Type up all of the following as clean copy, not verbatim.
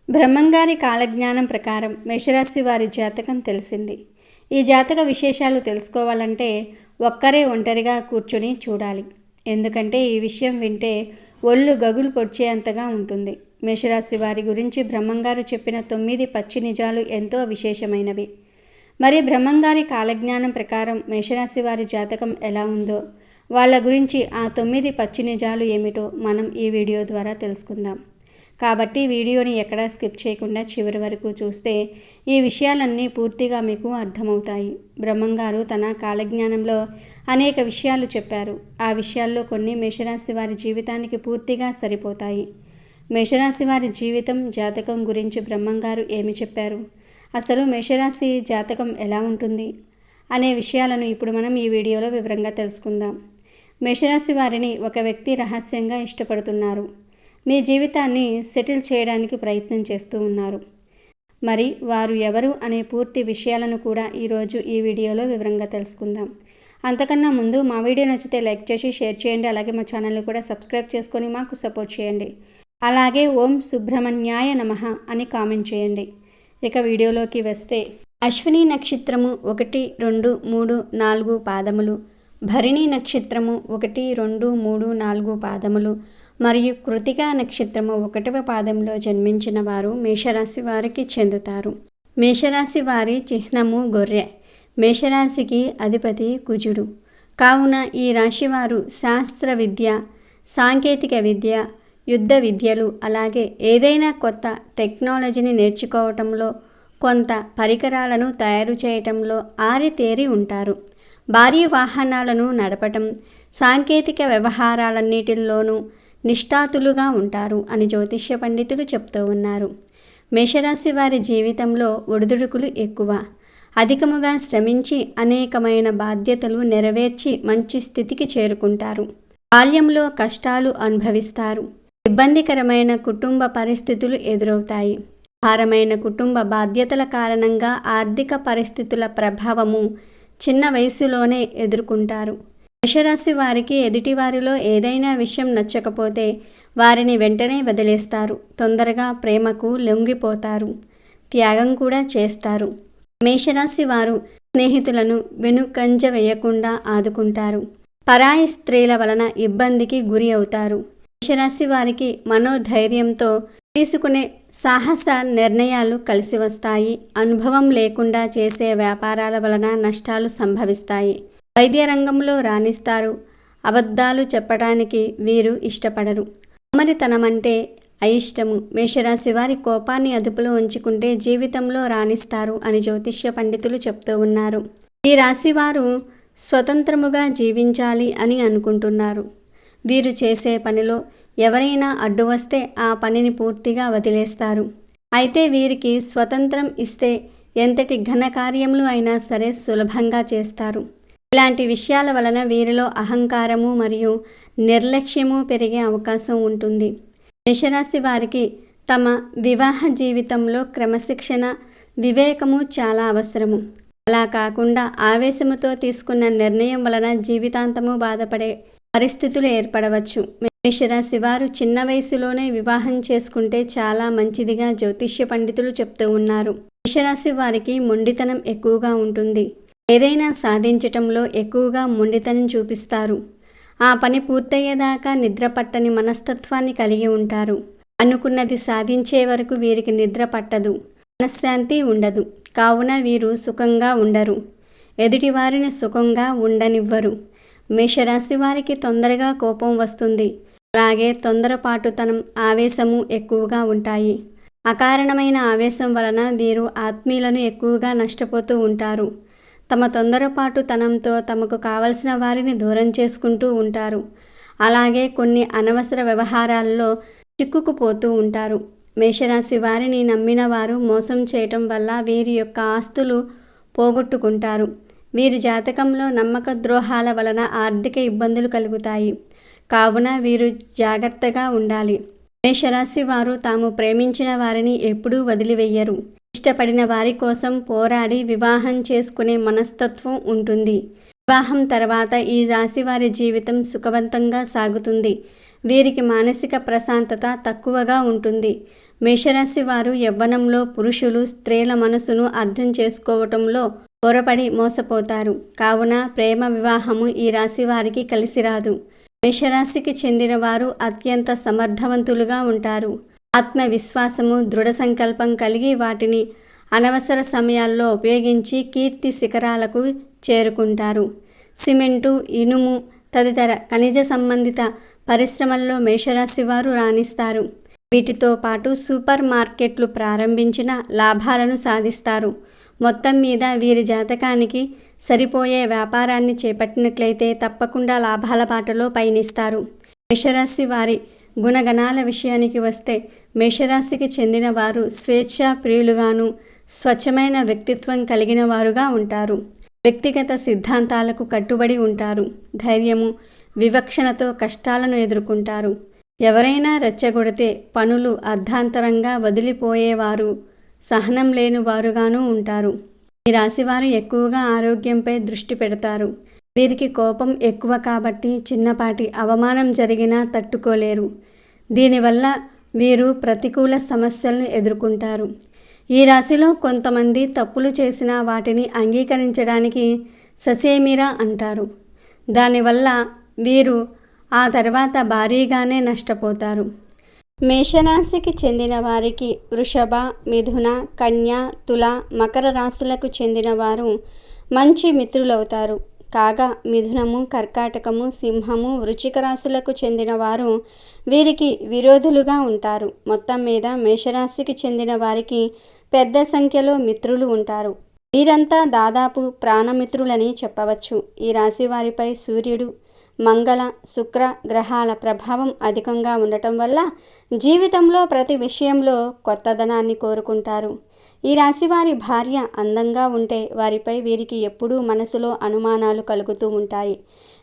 బ్రహ్మంగారి కాలజ్ఞానం ప్రకారం మేషరాశి వారి జాతకం తెలిసింది. ఈ జాతక విశేషాలు తెలుసుకోవాలంటే ఒక్కరే ఒంటరిగా కూర్చొని చూడాలి. ఎందుకంటే ఈ విషయం వింటే ఒళ్ళు గగులు పొడిచేంతగా ఉంటుంది. మేషరాశి వారి గురించి బ్రహ్మంగారు చెప్పిన 9 పచ్చి నిజాలు ఎంతో విశేషమైనవి. మరి బ్రహ్మంగారి కాలజ్ఞానం ప్రకారం మేషరాశి వారి జాతకం ఎలా ఉందో, వాళ్ళ గురించి ఆ 9 పచ్చి నిజాలు ఏమిటో మనం ఈ వీడియో ద్వారా తెలుసుకుందాం. కాబట్టి వీడియోని ఎక్కడా స్కిప్ చేయకుండా చివరి వరకు చూస్తే ఈ విషయాలన్నీ పూర్తిగా మీకు అర్థమవుతాయి. బ్రహ్మంగారు తన కాలజ్ఞానంలో అనేక విషయాలు చెప్పారు. ఆ విషయాల్లో కొన్ని మేషరాశి వారి జీవితానికి పూర్తిగా సరిపోతాయి. మేషరాశి వారి జీవితం, జాతకం గురించి బ్రహ్మంగారు ఏమి చెప్పారు, అసలు మేషరాశి జాతకం ఎలా ఉంటుంది అనే విషయాలను ఇప్పుడు మనం ఈ వీడియోలో వివరంగా తెలుసుకుందాం. మేషరాశి వారిని ఒక వ్యక్తి రహస్యంగా ఇష్టపడుతున్నారు. మీ జీవితాన్ని సెటిల్ చేయడానికి ప్రయత్నం చేస్తూ ఉన్నారు. మరి వారు ఎవరు అనే పూర్తి విషయాలను కూడా ఈరోజు ఈ వీడియోలో వివరంగా తెలుసుకుందాం. అంతకన్నా ముందు మా వీడియో నచ్చితే లైక్ చేసి షేర్ చేయండి. అలాగే మా ఛానల్ని కూడా సబ్స్క్రైబ్ చేసుకొని మాకు సపోర్ట్ చేయండి. అలాగే ఓం సుబ్రహ్మణ్యాయ నమః అని కామెంట్ చేయండి. ఇక వీడియోలోకి వస్తే, అశ్విని నక్షత్రము 1, 2, 3, 4 పాదములు, భరణి నక్షత్రము 1, 2, 3, 4 పాదములు మరియు కృతికా నక్షత్రము 1వ పాదంలో జన్మించిన వారు మేషరాశి వారికి చెందుతారు. మేషరాశి వారి చిహ్నము గొర్రె. మేషరాశికి అధిపతి కుజుడు. కావున ఈ రాశివారు శాస్త్ర విద్య, సాంకేతిక విద్య, యుద్ధ విద్యలు, అలాగే ఏదైనా కొత్త టెక్నాలజీని నేర్చుకోవటంలో, కొంత పరికరాలను తయారు చేయటంలో ఆరితేరి ఉంటారు. భారీ వాహనాలను నడపటం, సాంకేతిక వ్యవహారాలన్నిటిల్లోనూ నిష్ఠాతులుగా ఉంటారు అని జ్యోతిష్య పండితులు చెప్తూ ఉన్నారు. మేషరాశి వారి జీవితంలో ఒడిదుడుకులు ఎక్కువ. అధికముగా శ్రమించి అనేకమైన బాధ్యతలు నెరవేర్చి మంచి స్థితికి చేరుకుంటారు. బాల్యంలో కష్టాలు అనుభవిస్తారు. ఇబ్బందికరమైన కుటుంబ పరిస్థితులు ఎదురవుతాయి. భారమైన కుటుంబ బాధ్యతల కారణంగా ఆర్థిక పరిస్థితుల ప్రభావము చిన్న వయసులోనే ఎదుర్కొంటారు. మేషరాశి వారికి ఎదుటివారిలో ఏదైనా విషయం నచ్చకపోతే వారిని వెంటనే వదిలేస్తారు. తొందరగా ప్రేమకు లొంగిపోతారు. త్యాగం కూడా చేస్తారు. మేషరాశి వారు స్నేహితులను వెనుకంజ వేయకుండా ఆదుకుంటారు. పరాయి స్త్రీల వలన ఇబ్బందికి గురి అవుతారు. మేషరాశి వారికి మనోధైర్యంతో తీసుకునే సాహస నిర్ణయాలు కలిసి వస్తాయి. అనుభవం లేకుండా చేసే వ్యాపారాల వలన నష్టాలు సంభవిస్తాయి. వైద్య రంగంలో రాణిస్తారు. అబద్ధాలు చెప్పడానికి వీరు ఇష్టపడరు. అమరితనమంటే అయిష్టము. మేషరాశి వారి కోపాన్ని అదుపులో ఉంచుకుంటే జీవితంలో రాణిస్తారు అని జ్యోతిష్య పండితులు చెప్తూ ఉన్నారు. ఈ రాశివారు స్వతంత్రముగా జీవించాలి అని అనుకుంటున్నారు. వీరు చేసే పనిలో ఎవరైనా అడ్డు వస్తే ఆ పనిని పూర్తిగా వదిలేస్తారు. అయితే వీరికి స్వతంత్రం ఇస్తే ఎంతటి ఘనకార్యములు అయినా సరే సులభంగా చేస్తారు. ఇలాంటి విషయాల వలన వీరిలో అహంకారము మరియు నిర్లక్ష్యము పెరిగే అవకాశం ఉంటుంది. మేషరాశి వారికి తమ వివాహ జీవితంలో క్రమశిక్షణ, వివేకము చాలా అవసరము. అలా కాకుండా ఆవేశముతో తీసుకున్న నిర్ణయం వలన జీవితాంతము బాధపడే పరిస్థితులు ఏర్పడవచ్చు. మేషరాశి వారు చిన్న వయసులోనే వివాహం చేసుకుంటే చాలా మంచిదిగా జ్యోతిష్య పండితులు చెప్తూ ఉన్నారు. మేషరాశి వారికి మొండితనం ఎక్కువగా ఉంటుంది. ఏదైనా సాధించటంలో ఎక్కువగా మొండితనం చూపిస్తారు. ఆ పని పూర్తయ్యేదాకా నిద్ర పట్టని మనస్తత్వాన్ని కలిగి ఉంటారు. అనుకున్నది సాధించే వరకు వీరికి నిద్ర పట్టదు, మనశ్శాంతి ఉండదు. కావున వీరు సుఖంగా ఉండరు. ఎదుటివారిని సుఖంగా ఉండనివ్వరు. మేషరాశి వారికి తొందరగా కోపం వస్తుంది. అలాగే తొందరపాటుతనం, ఆవేశము ఎక్కువగా ఉంటాయి. అకారణమైన ఆవేశం వలన వీరు ఆత్మీయులను ఎక్కువగా నష్టపోతూ ఉంటారు. తమ తొందరపాటుతనంతో తమకు కావలసిన వారిని దూరం చేసుకుంటూ ఉంటారు. అలాగే కొన్ని అనవసర వ్యవహారాల్లో చిక్కుకుపోతూ ఉంటారు. మేషరాశి వారిని నమ్మిన వారు మోసం చేయటం వల్ల వీరి యొక్క ఆస్తులు పోగొట్టుకుంటారు. వీరి జాతకంలో నమ్మక ద్రోహాల వలన ఆర్థిక ఇబ్బందులు కలుగుతాయి. కావున వీరు జాగ్రత్తగా ఉండాలి. మేషరాశి వారు తాము ప్రేమించిన వారిని ఎప్పుడూ వదిలివేయరు. ఇష్టపడిన వారి కోసం పోరాడి వివాహం చేసుకునే మనస్తత్వం ఉంటుంది. వివాహం తర్వాత ఈ రాశి వారి జీవితం సుఖవంతంగా సాగుతుంది. వీరికి మానసిక ప్రశాంతత తక్కువగా ఉంటుంది. మేషరాశి వారు యవ్వనంలో పురుషులు స్త్రీల మనసును అర్థం చేసుకోవటంలో పొరపడి మోసపోతారు. కావున ప్రేమ వివాహము ఈ రాశి వారికి కలిసిరాదు. మేషరాశికి చెందిన వారు అత్యంత సమర్థవంతులుగా ఉంటారు. ఆత్మవిశ్వాసము, దృఢ సంకల్పం కలిగి వాటిని అనవసర సమయాల్లో ఉపయోగించి కీర్తి శిఖరాలకు చేరుకుంటారు. సిమెంటు, ఇనుము తదితర ఖనిజ సంబంధిత పరిశ్రమల్లో మేషరాశి వారు రాణిస్తారు. వీటితో పాటు సూపర్ మార్కెట్లు ప్రారంభించిన లాభాలను సాధిస్తారు. మొత్తం మీద వీరి జాతకానికి సరిపోయే వ్యాపారాన్ని చేపట్టినట్లయితే తప్పకుండా లాభాల బాటలో పయనిస్తారు. మేషరాశి వారి గుణగణాల విషయానికి వస్తే మేషరాశికి చెందిన వారు స్వేచ్ఛా ప్రియులుగాను, స్వచ్ఛమైన వ్యక్తిత్వం కలిగిన వారుగా ఉంటారు. వ్యక్తిగత సిద్ధాంతాలకు కట్టుబడి ఉంటారు. ధైర్యము, వివక్షణతో కష్టాలను ఎదుర్కొంటారు. ఎవరైనా రెచ్చగొడితే పనులు అర్ధాంతరంగా వదిలిపోయేవారు, సహనం లేని వారుగాను ఉంటారు. ఈ రాశివారు ఎక్కువగా ఆరోగ్యంపై దృష్టి పెడతారు. వీరికి కోపం ఎక్కువ కాబట్టి చిన్నపాటి అవమానం జరిగినా తట్టుకోలేరు. దీనివల్ల వీరు ప్రతికూల సమస్యలను ఎదుర్కొంటారు. ఈ రాశిలో కొంతమంది తప్పులు చేసినా వాటిని అంగీకరించడానికి ససేమిరా అంటారు. దానివల్ల వీరు ఆ తర్వాత భారీగానే నష్టపోతారు. మేషరాశికి చెందిన వారికి వృషభ, మిథున, కన్య, తుల, మకర రాశులకు చెందిన వారు మంచి మిత్రులవుతారు. కాగా మిథునము, కర్కాటకము, సింహము, వృశ్చిక రాశులకు చెందిన వారు వీరికి విరోధులుగా ఉంటారు. మొత్తం మీద మేషరాశికి చెందిన వారికి పెద్ద సంఖ్యలో మిత్రులు ఉంటారు. వీరంతా దాదాపు ప్రాణమిత్రులని చెప్పవచ్చు. ఈ రాశి వారిపై సూర్యుడు, మంగళ, శుక్ర గ్రహాల ప్రభావం అధికంగా ఉండటం వల్ల జీవితంలో ప్రతి విషయంలో కొత్తదనాన్ని కోరుకుంటారు. ఈ రాశివారి భార్య అందంగా ఉంటే వారిపై వీరికి ఎప్పుడూ మనసులో అనుమానాలు కలుగుతూ ఉంటాయి.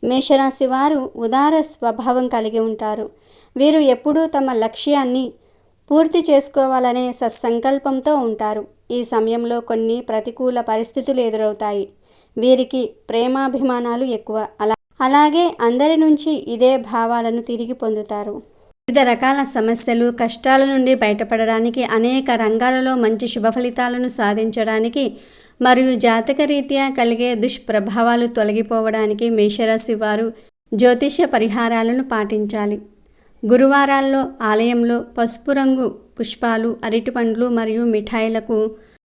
మేషరాశి వారు ఉదార స్వభావం కలిగి ఉంటారు. వీరు ఎప్పుడూ తమ లక్ష్యాన్ని పూర్తి చేసుకోవాలనే సత్సంకల్పంతో ఉంటారు. ఈ సమయంలో కొన్ని ప్రతికూల పరిస్థితులు ఎదురవుతాయి. వీరికి ప్రేమాభిమానాలు ఎక్కువ. అలాగే అందరి నుంచి ఇదే భావాలను తిరిగి పొందుతారు. వివిధ రకాల సమస్యలు, కష్టాల నుండి బయటపడడానికి, అనేక రంగాలలో మంచి శుభ ఫలితాలను సాధించడానికి మరియు జాతక రీత్యా కలిగే దుష్ప్రభావాలు తొలగిపోవడానికి మేషరాశి వారు జ్యోతిష్య పరిహారాలను పాటించాలి. గురువారాల్లో ఆలయంలో పసుపు రంగు పుష్పాలు, అరటిపండ్లు మరియు మిఠాయిలకు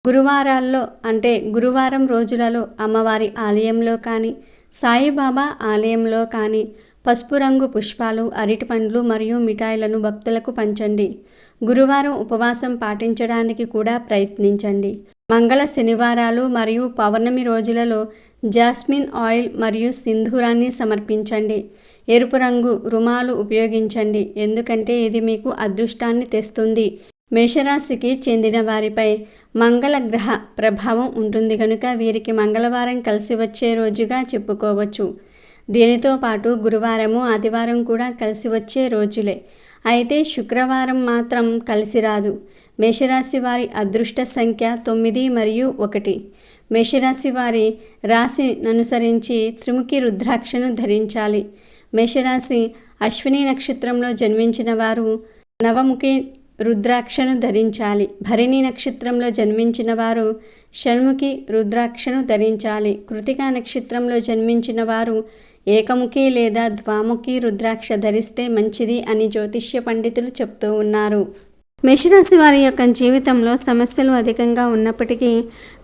గురువారాల్లో అంటే గురువారం రోజులలో అమ్మవారి ఆలయంలో కానీ, సాయిబాబా ఆలయంలో కానీ పసుపు రంగు పుష్పాలు, అరటిపండ్లు మరియు మిఠాయిలను భక్తులకు పంచండి. గురువారం ఉపవాసం పాటించడానికి కూడా ప్రయత్నించండి. మంగళ, శనివారాలు మరియు పౌర్ణమి రోజులలో జాస్మిన్ ఆయిల్ మరియు సింధూరాన్ని సమర్పించండి. ఎరుపు రంగు రుమాలు ఉపయోగించండి, ఎందుకంటే ఇది మీకు అదృష్టాన్ని తెస్తుంది. మేషరాశికి చెందిన వారిపై మంగళ గ్రహ ప్రభావం ఉంటుంది కనుక వీరికి మంగళవారం కలిసి వచ్చే రోజుగా చెప్పుకోవచ్చు. దీనితో పాటు గురువారము, ఆదివారం కూడా కలిసి వచ్చే రోజులే. అయితే శుక్రవారం మాత్రం కలిసి రాదు. మేషరాశి వారి అదృష్ట సంఖ్య 9 మరియు 1. మేషరాశి వారి రాశిననుసరించి త్రిముఖి రుద్రాక్షను ధరించాలి. మేషరాశి అశ్విని నక్షత్రంలో జన్మించిన వారు నవముఖి రుద్రాక్షను ధరించాలి. భరణి నక్షత్రంలో జన్మించిన వారు షణ్ముఖి రుద్రాక్షను ధరించాలి. కృతికా నక్షత్రంలో జన్మించిన వారు ఏకముఖి లేదా ద్వాముఖి రుద్రాక్ష ధరిస్తే మంచిది అని జ్యోతిష్య పండితులు చెప్తూ ఉన్నారు. మేషరాశి వారి యొక్క జీవితంలో సమస్యలు అధికంగా ఉన్నప్పటికీ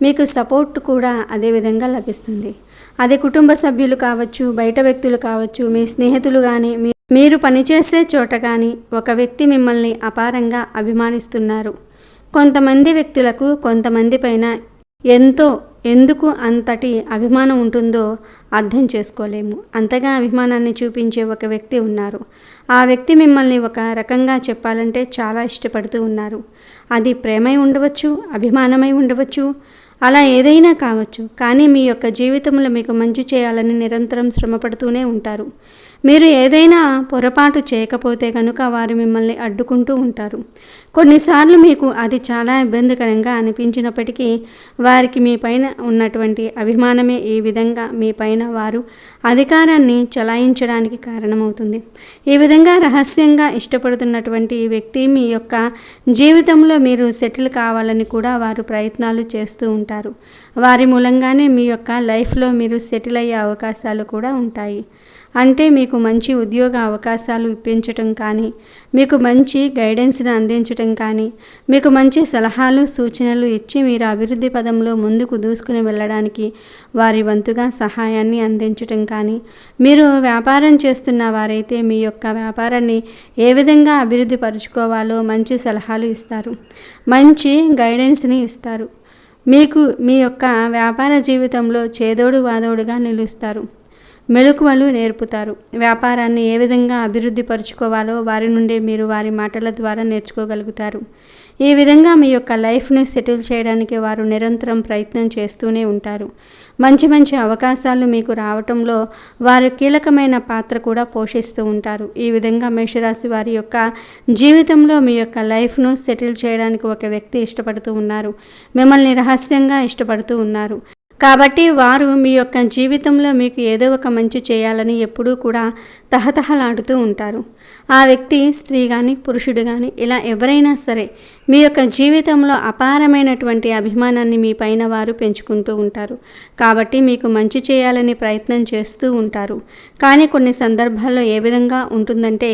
మీకు సపోర్ట్ కూడా అదే విధంగా లభిస్తుంది. అది కుటుంబ సభ్యులు కావచ్చు, బయట వ్యక్తులు కావచ్చు, మీ స్నేహితులు కానీ, మీరు పనిచేసే చోట కానీ ఒక వ్యక్తి మిమ్మల్ని అపారంగా అభిమానిస్తున్నారు. కొంతమంది వ్యక్తులకు కొంతమంది పైన ఎందుకు అంతటి అభిమానం ఉంటుందో అర్థం చేసుకోలేము. అంతగా అభిమానాన్ని చూపించే ఒక వ్యక్తి ఉన్నారు. ఆ వ్యక్తి మిమ్మల్ని ఒక రకంగా చెప్పాలంటే చాలా ఇష్టపడుతూ ఉన్నారు. అది ప్రేమై ఉండవచ్చు, అభిమానమై ఉండవచ్చు. అలా ఏదైనా కావచ్చు, కానీ మీ యొక్క జీవితంలో మీకు మంచి చేయాలని నిరంతరం శ్రమపడుతూనే ఉంటారు. మీరు ఏదైనా పొరపాటు చేయకపోతే కనుక వారు మిమ్మల్ని అడ్డుకుంటూ ఉంటారు. కొన్నిసార్లు మీకు అది చాలా ఇబ్బందికరంగా అనిపించినప్పటికీ వారికి మీ పైన ఉన్నటువంటి అభిమానమే ఈ విధంగా మీ పైన వారు అధికారాన్ని చలాయించడానికి కారణమవుతుంది. ఈ విధంగా రహస్యంగా ఇష్టపడుతున్నటువంటి ఈ వ్యక్తి మీ యొక్క జీవితంలో మీరు సెటిల్ కావాలని కూడా వారు ప్రయత్నాలు చేస్తూ ఉంటారు. వారి మూలంగానే మీ యొక్క లైఫ్లో మీరు సెటిల్ అయ్యే అవకాశాలు కూడా ఉంటాయి. అంటే మీకు మంచి ఉద్యోగ అవకాశాలు ఇప్పించటం కానీ, మీకు మంచి గైడెన్స్ని అందించటం కానీ, మీకు మంచి సలహాలు సూచనలు ఇచ్చి మీరు అభివృద్ధి పదంలో ముందుకు దూసుకుని వెళ్ళడానికి వారి వంతుగా సహాయాన్ని అందించటం కానీ, మీరు వ్యాపారం చేస్తున్న వారైతే మీ యొక్క వ్యాపారాన్ని ఏ విధంగా అభివృద్ధి పరుచుకోవాలో మంచి సలహాలు ఇస్తారు, మంచి గైడెన్స్ని ఇస్తారు. మీకు మీ యొక్క వ్యాపార జీవితంలో చేదోడు వాదోడుగా నిలుస్తారు, మెలకువలు నేర్పుతారు. వ్యాపారాన్ని ఏ విధంగా అభివృద్ధి పరుచుకోవాలో వారి నుండే మీరు వారి మాటల ద్వారా నేర్చుకోగలుగుతారు. ఈ విధంగా మీ యొక్క లైఫ్ను సెటిల్ చేయడానికి వారు నిరంతరం ప్రయత్నం చేస్తూనే ఉంటారు. మంచి మంచి అవకాశాలు మీకు రావటంలో వారు కీలకమైన పాత్ర కూడా పోషిస్తూ ఉంటారు. ఈ విధంగా మేషరాశి వారి యొక్క జీవితంలో మీ యొక్క లైఫ్ను సెటిల్ చేయడానికి ఒక వ్యక్తి ఇష్టపడుతూ ఉన్నారు, మిమ్మల్ని రహస్యంగా ఇష్టపడుతూ ఉన్నారు. కాబట్టి వారు మీ యొక్క జీవితంలో మీకు ఏదో ఒక మంచి చేయాలని ఎప్పుడూ కూడా తహతహలాడుతూ ఉంటారు. ఆ వ్యక్తి స్త్రీ కానీ పురుషుడు కానీ ఇలా ఎవరైనా సరే మీ యొక్క జీవితంలో అపారమైనటువంటి అభిమానాన్ని మీ పైన వారు పెంచుకుంటూ ఉంటారు. కాబట్టి మీకు మంచి చేయాలని ప్రయత్నం చేస్తూ ఉంటారు. కానీ కొన్ని సందర్భాల్లో ఏ విధంగా ఉంటుందంటే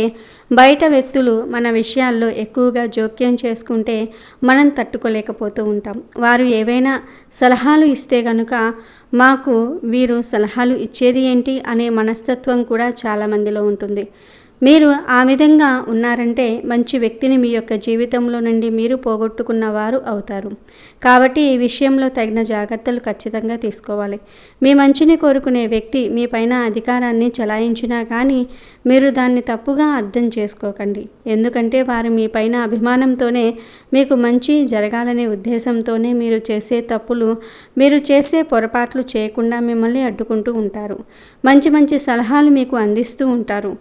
బయట వ్యక్తులు మన విషయాల్లో ఎక్కువగా జోక్యం చేసుకుంటే మనం తట్టుకోలేకపోతూ ఉంటాం. వారు ఏవైనా సలహాలు ఇస్తే కనుక మాకు వీరు సలహాలు ఇచ్చేది ఏంటి అనే మనస్తత్వం కూడా చాలామందిలో ఉంటుంది. మీరు ఆ విధంగా ఉన్నారంటే మంచి వ్యక్తిని మీ యొక్క జీవితంలో నుండి మీరు పోగొట్టుకున్న వారు అవుతారు. కాబట్టి ఈ విషయంలో తగిన జాగ్రత్తలు ఖచ్చితంగా తీసుకోవాలి. మీ మంచిని కోరుకునే వ్యక్తి మీ పైన అధికారాన్ని చలాయించినా కానీ మీరు దాన్ని తప్పుగా అర్థం చేసుకోకండి. ఎందుకంటే వారు మీ పైన అభిమానంతోనే మీకు మంచి జరగాలనే ఉద్దేశంతోనే మీరు చేసే తప్పులు, మీరు చేసే పొరపాట్లు చేయకుండా మిమ్మల్ని అడ్డుకుంటూ ఉంటారు. మంచి మంచి సలహాలు మీకు అందిస్తూ ఉంటారు.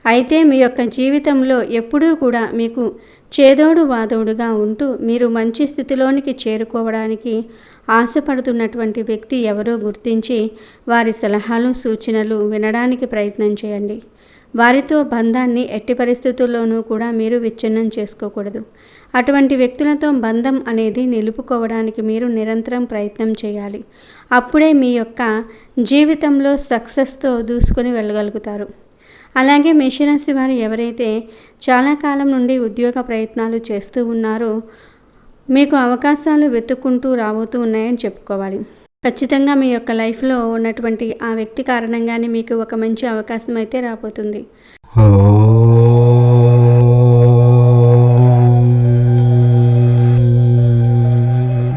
అయితే మీ యొక్క జీవితంలో ఎప్పుడూ కూడా మీకు చేదోడు వాదోడుగా ఉంటూ మీరు మంచి స్థితిలోనికి చేరుకోవడానికి ఆశపడుతున్నటువంటి వ్యక్తి ఎవరో గుర్తించి వారి సలహాలు సూచనలు వినడానికి ప్రయత్నం చేయండి. వారితో బంధాన్ని ఎట్టి పరిస్థితుల్లోనూ కూడా మీరు విచ్ఛిన్నం చేసుకోకూడదు. అటువంటి వ్యక్తులతో బంధం అనేది నిలుపుకోవడానికి మీరు నిరంతరం ప్రయత్నం చేయాలి. అప్పుడే మీ యొక్క జీవితంలో సక్సెస్తో దూసుకొని వెళ్ళగలుగుతారు. అలాగే మేషరాశి వారు ఎవరైతే చాలా కాలం నుండి ఉద్యోగ ప్రయత్నాలు చేస్తూ ఉన్నారో మీకు అవకాశాలు వెతుక్కుంటూ రాబోతూ ఉన్నాయని చెప్పుకోవాలి. ఖచ్చితంగా మీ యొక్క లైఫ్లో ఉన్నటువంటి ఆ వ్యక్తి కారణంగానే మీకు ఒక మంచి అవకాశం అయితే రాబోతుంది.